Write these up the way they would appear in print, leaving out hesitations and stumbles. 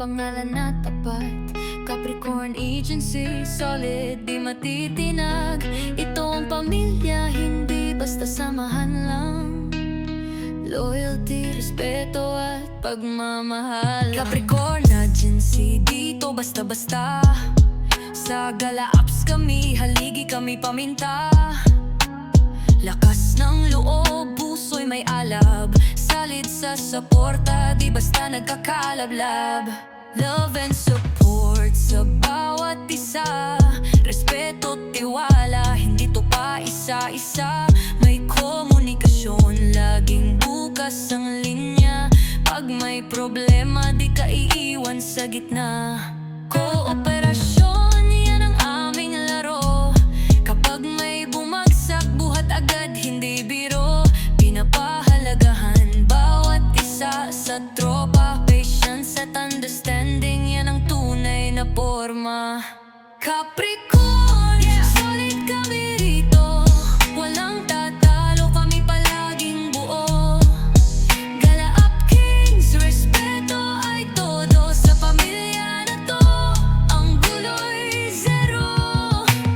pangalan na tapat. Capricorn Agency, solid, di matitinag. Ito ang pamilya, hindi basta samahan lang. Loyalty, respeto at pagmamahal. Capricorn Agency, dito basta-basta. Sa gala-apps kami, haligi kami paminta. Lakas ng loob, puso'y may alab. Salit sa suporta, di basta nagkakalablab. Love and support sa bawat isa. Respeto, tiwala, hindi to pa isa-isa. May komunikasyon, laging bukas ang linya. Pag may problema, di ka iiwan sa gitna. Kooperasyon, yan ang aming laro. Kapag may bumagsak, buhat agad, hindi biro. Pinapahalagahan bawat isa sa tropa. Patience at understanding, yan ang tunay na forma. Capricorn, solid kami rito. Walang tatalo, kami palaging buo. Gala-up kings, respeto ay todo. Sa pamilya na to, ang gulo'y zero.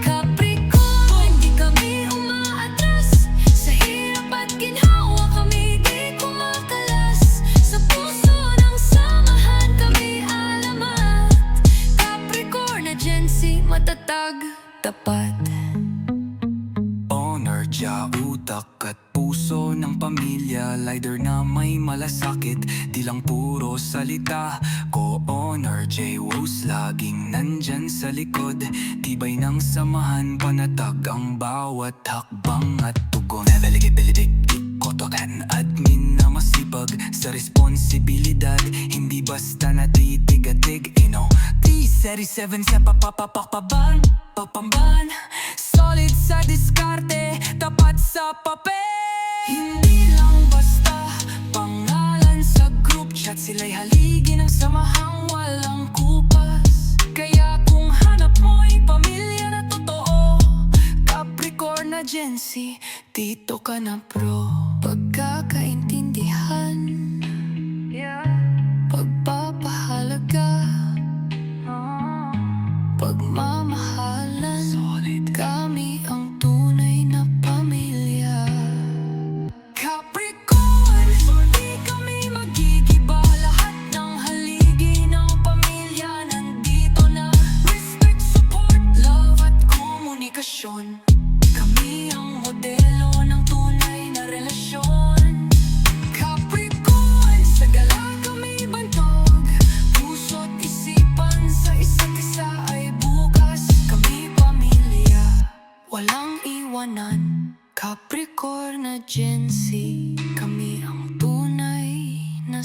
Capricorn, di kami umaatras. Sa hirap at ginhawa kami di kumakalas. Sa puso ng samahan kami alamat. Capricorn Agency, matatag, tapat. Honor, tiya, utak at puso ng pamilya. Leader na may malasakit, di lang puro salita. Co-honor, J-Woos, laging nandyan sa likod. Tibay ng samahan, panatag ang bawat hakbang at tugon. Neveligid-bilidig, kotokan, admin na masipag sa responsibilidad. Hindi basta natitigatig, 337 sa papapapakpaban, papamban. Solid sa diskarte, tapat sa papel. Hindi lang basta pangalan sa group chat. Sila'y haligi ng samahang walang kupas. Kaya kung hanap mo'y pamilya na totoo, Capricorn Agency, dito ka na pro. Pagkakaintindihan, pagpapahalaga, pagmamahalan. Solid. Kami ang tunay na pamilya. Capricorn, di kami magigiba. Lahat ng haligi ng pamilya nandito na. Respect, support, love at komunikasyon. Kami ang modelo ng tunay na relasyon. Capricorn, sa gala kami bantog. Puso't isipan sa isa't isa ay bukas. Kami pamilya, walang iwanan. Capricorn Agency, kami ang tunay na